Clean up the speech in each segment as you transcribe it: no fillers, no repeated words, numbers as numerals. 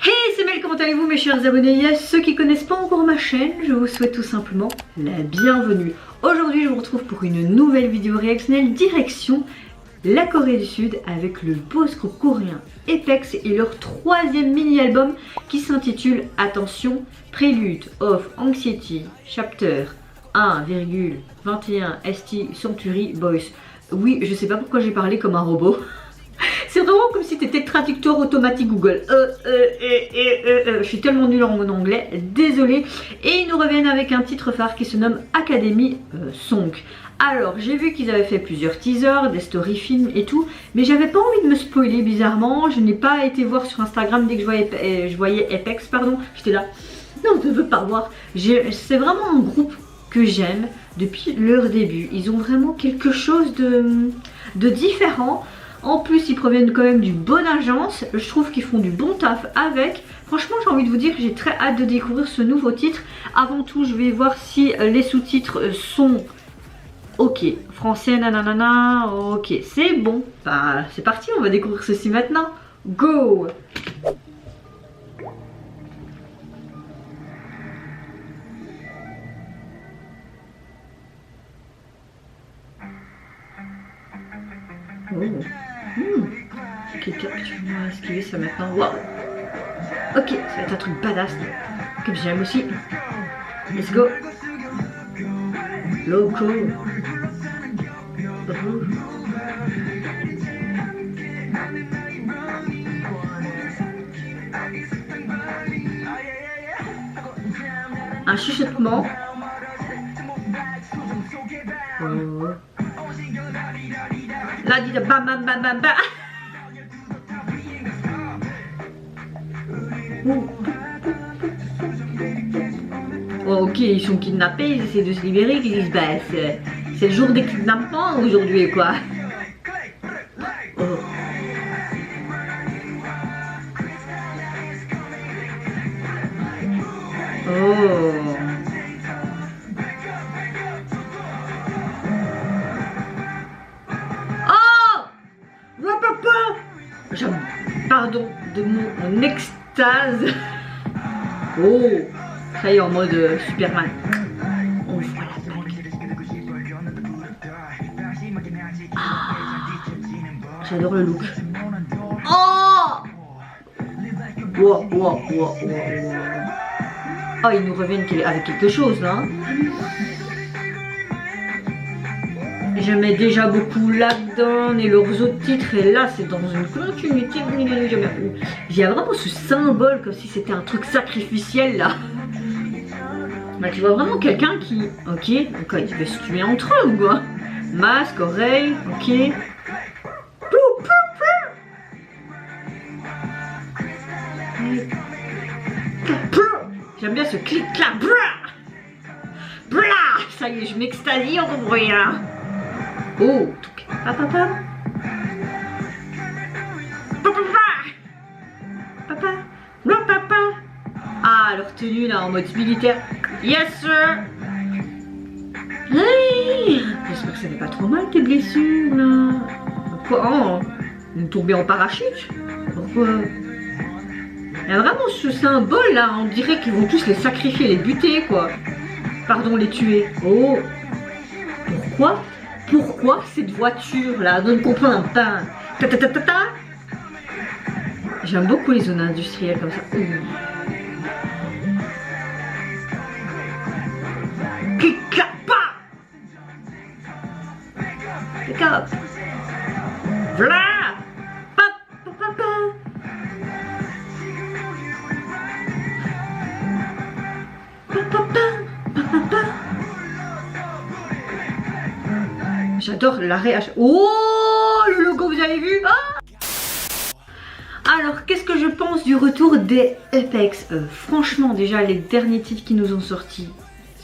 Hey, c'est Mel, comment allez-vous mes chers abonnés? À ceux qui connaissent pas encore ma chaîne, je vous souhaite tout simplement la bienvenue. Aujourd'hui, je vous retrouve pour une nouvelle vidéo réactionnelle direction la Corée du Sud avec le boss groupe coréen Apex et leur troisième mini-album qui s'intitule, attention, Prelude of Anxiety, Chapter 1,21 ST Century Boys. Oui, je sais pas pourquoi j'ai parlé comme un robot. C'est vraiment comme si tu étais traducteur automatique Google. Je suis tellement nulle en anglais, désolée. Et ils nous reviennent avec un titre phare qui se nomme Academy Song. Alors, j'ai vu qu'ils avaient fait plusieurs teasers, des story films et tout, mais j'avais pas envie de me spoiler bizarrement. Je n'ai pas été voir sur Instagram dès que je voyais Apex, pardon. J'étais là, non, je ne veux pas voir. C'est vraiment un groupe que j'aime depuis leur début. Ils ont vraiment quelque chose de différent. En plus, ils proviennent quand même d'une bonne agence. Je trouve qu'ils font du bon taf avec. Franchement, j'ai envie de vous dire que j'ai très hâte de découvrir ce nouveau titre. Avant tout, je vais voir si les sous-titres sont ok. Français, nanana, ok. C'est bon. Bah, c'est parti, on va découvrir ceci maintenant. Go! Oh. Ok, tu vas esquiver ça maintenant. Wow. Ok, ça va être un truc badass que j'aime aussi. Let's go. Loco. Un chuchotement. Oh. Là, dit bam bam bam bam bam. Oh, ok, ils sont kidnappés, ils essaient de se libérer, ils disent bah c'est le jour des kidnappements aujourd'hui quoi. Oh. Oh. Pardon de mon extase. Oh, ça y est, en mode Superman. On voit la bague. Ah, j'adore le look. Oh, wow, wow, wow, wow. Oh, ils nous reviennent avec quelque chose là. J'aimais déjà beaucoup Lockdown et leurs autres titres, et là c'est dans une continuité. Il y a vraiment ce symbole comme si c'était un truc sacrificiel là. Bah, tu vois vraiment quelqu'un qui, ok, donc ils devaient se tuer entre eux ou quoi. Masque, oreille, ok. J'aime bien ce clic là. Ça y est, je m'extasie en bruit là. Oh, papa. Ah, leur tenue là en mode militaire. Yes sir. Hey, j'espère que ça fait pas trop mal tes blessures là. Pourquoi? Oh, ils sont tombés en parachute. Pourquoi? Il y a vraiment ce symbole là, on dirait qu'ils vont tous les sacrifier, les buter quoi. Pardon, les tuer. Oh, pourquoi cette voiture là? Je ne comprends pas. J'aime beaucoup les zones industrielles comme ça. Voilà. J'adore la réaction. Oh, le logo, vous avez vu? Ah, alors, qu'est-ce que je pense du retour des Apex? Franchement, déjà, les derniers titres qui nous ont sortis,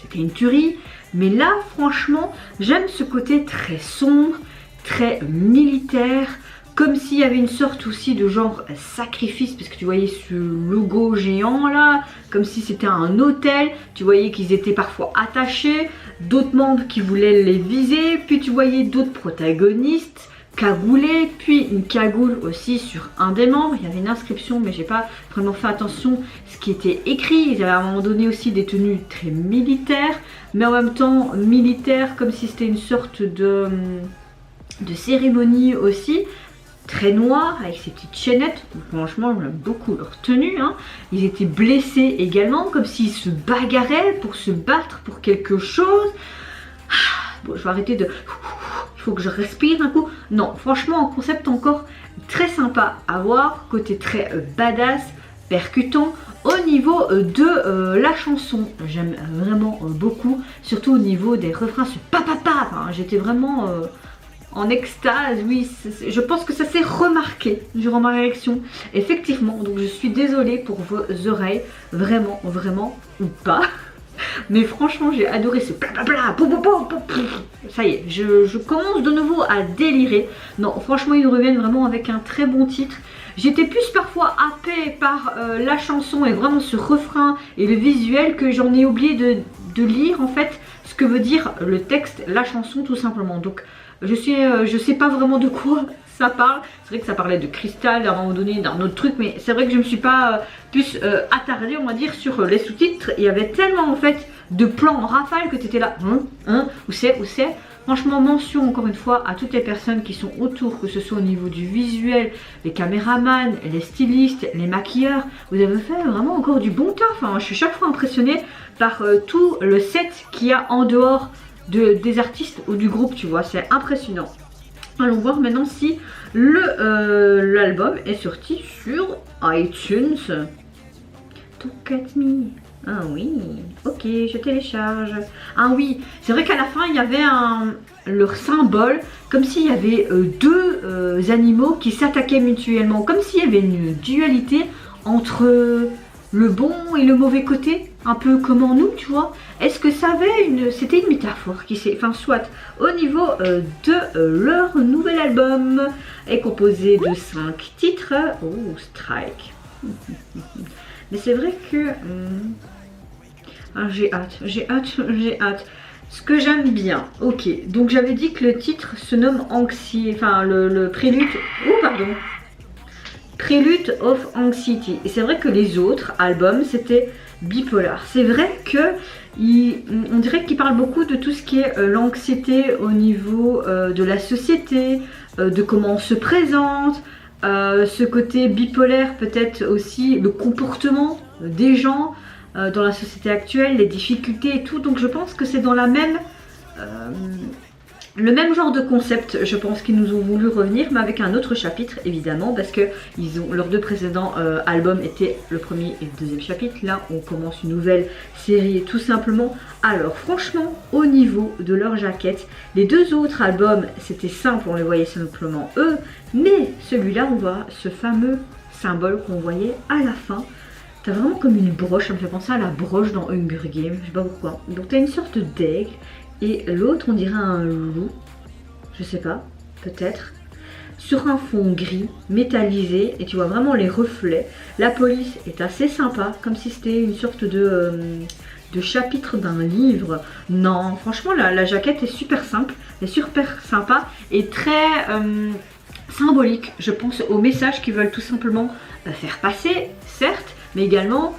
c'était une tuerie. Mais là, franchement, j'aime ce côté très sombre, très militaire. Comme s'il y avait une sorte aussi de genre sacrifice, parce que tu voyais ce logo géant là, comme si c'était un hôtel. Tu voyais qu'ils étaient parfois attachés, d'autres membres qui voulaient les viser, puis tu voyais d'autres protagonistes cagoulé, puis une cagoule aussi sur un des membres. Il y avait une inscription, mais j'ai pas vraiment fait attention à ce qui était écrit. Ils avaient à un moment donné aussi des tenues très militaires, mais en même temps militaires, comme si c'était une sorte de cérémonie aussi. Très noir, avec ces petites chaînettes. Franchement, j'aime beaucoup leur tenue. Hein. Ils étaient blessés également, comme s'ils se bagarraient pour se battre pour quelque chose. Bon, je vais arrêter de... Il faut que je respire un coup. Non, franchement, un concept encore très sympa à voir. Côté très badass, percutant. Au niveau de la chanson, j'aime vraiment beaucoup. Surtout au niveau des refrains, ce papa. Enfin, j'étais vraiment... en extase, oui, je pense que ça s'est remarqué durant ma réaction, effectivement, donc je suis désolée pour vos oreilles, vraiment, ou pas, mais franchement j'ai adoré ce blablabla, ça y est, je commence de nouveau à délirer. Non, franchement ils nous reviennent vraiment avec un très bon titre. J'étais plus parfois happée par la chanson et vraiment ce refrain et le visuel que j'en ai oublié de lire en fait ce que veut dire le texte, la chanson tout simplement. Donc je sais pas vraiment de quoi ça parle. C'est vrai que ça parlait de cristal à un moment donné, d'un autre truc, mais c'est vrai que je me suis pas plus attardée, on va dire, sur les sous-titres. Il y avait tellement en fait de plans en rafale que tu étais là, où c'est. Franchement, mention encore une fois à toutes les personnes qui sont autour, que ce soit au niveau du visuel, les caméramans, les stylistes, les maquilleurs. Vous avez fait vraiment encore du bon taf. Hein. Je suis chaque fois impressionnée par tout le set qu'il y a en dehors des artistes ou du groupe, tu vois, c'est impressionnant. Allons voir maintenant si l'album est sorti sur iTunes. Look at me. Ah oui, ok, je télécharge. Ah oui, c'est vrai qu'à la fin il y avait leur symbole, comme s'il y avait deux animaux qui s'attaquaient mutuellement, comme s'il y avait une dualité entre le bon et le mauvais côté, un peu comme en nous, tu vois. Est-ce que ça avait c'était une métaphore qui s'est, enfin soit, au niveau de leur nouvel album est composé de 5 titres. Oh, Strike. Mais c'est vrai que j'ai hâte. Ce que j'aime bien, ok, donc j'avais dit que le titre se nomme Anxiety, enfin le prélude, Prelude of Anxiety. Et c'est vrai que les autres albums c'était bipolar. C'est vrai que on dirait qu'il parle beaucoup de tout ce qui est l'anxiété au niveau de la société, de comment on se présente, ce côté bipolaire, peut-être aussi le comportement des gens dans la société actuelle, les difficultés et tout. Donc je pense que c'est dans la même... le même genre de concept, je pense qu'ils nous ont voulu revenir, mais avec un autre chapitre évidemment, parce que leurs deux précédents albums étaient le premier et le deuxième chapitre. Là on commence une nouvelle série tout simplement. Alors franchement, au niveau de leur jaquette, les deux autres albums c'était simple, on les voyait simplement eux, mais celui-là on voit ce fameux symbole qu'on voyait à la fin. T'as vraiment comme une broche, ça me fait penser à la broche dans Hunger Games, je sais pas pourquoi. Donc t'as une sorte d'aigle. Et l'autre on dirait un loup, je sais pas, peut-être, sur un fond gris, métallisé, et tu vois vraiment les reflets. La police est assez sympa, comme si c'était une sorte de chapitre d'un livre. Non, franchement la jaquette est super simple, est super sympa et très symbolique, je pense, au message qu'ils veulent tout simplement faire passer, certes, mais également...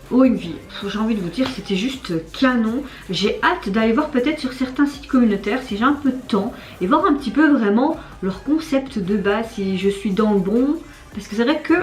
Oh une vie, j'ai envie de vous dire c'était juste canon. J'ai hâte d'aller voir peut-être sur certains sites communautaires si j'ai un peu de temps et voir un petit peu vraiment leur concept de base, si je suis dans le bon. Parce que c'est vrai que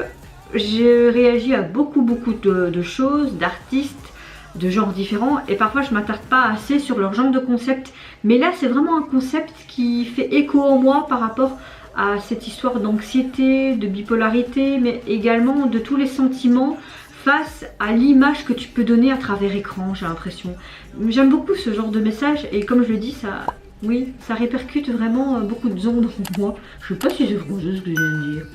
j'ai réagi à beaucoup de choses, d'artistes, de genres différents et parfois je m'attarde pas assez sur leur genre de concept. Mais là c'est vraiment un concept qui fait écho en moi par rapport à cette histoire d'anxiété, de bipolarité, mais également de tous les sentiments face à l'image que tu peux donner à travers écran, j'ai l'impression. J'aime beaucoup ce genre de message et comme je le dis, ça répercute vraiment beaucoup de ondes en moi. Je sais pas si c'est français ce que je viens de dire.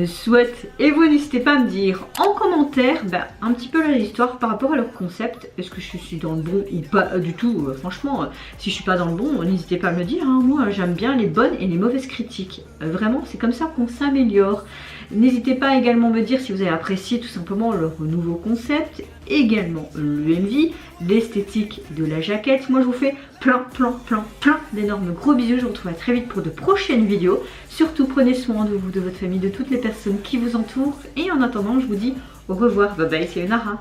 Soit, et vous n'hésitez pas à me dire en commentaire un petit peu l'histoire par rapport à leur concept. Est-ce que je suis dans le bon ou pas du tout. Franchement, si je suis pas dans le bon, n'hésitez pas à me le dire. Hein. Moi, j'aime bien les bonnes et les mauvaises critiques. Vraiment, c'est comme ça qu'on s'améliore. N'hésitez pas également à me dire si vous avez apprécié tout simplement leur nouveau concept. également l'UMV, l'esthétique de la jaquette. Moi je vous fais plein d'énormes gros bisous. Je vous retrouverai très vite pour de prochaines vidéos. Surtout prenez soin de vous, de votre famille, de toutes les personnes qui vous entourent. Et en attendant, je vous dis au revoir. Bye bye, c'est Sayonara.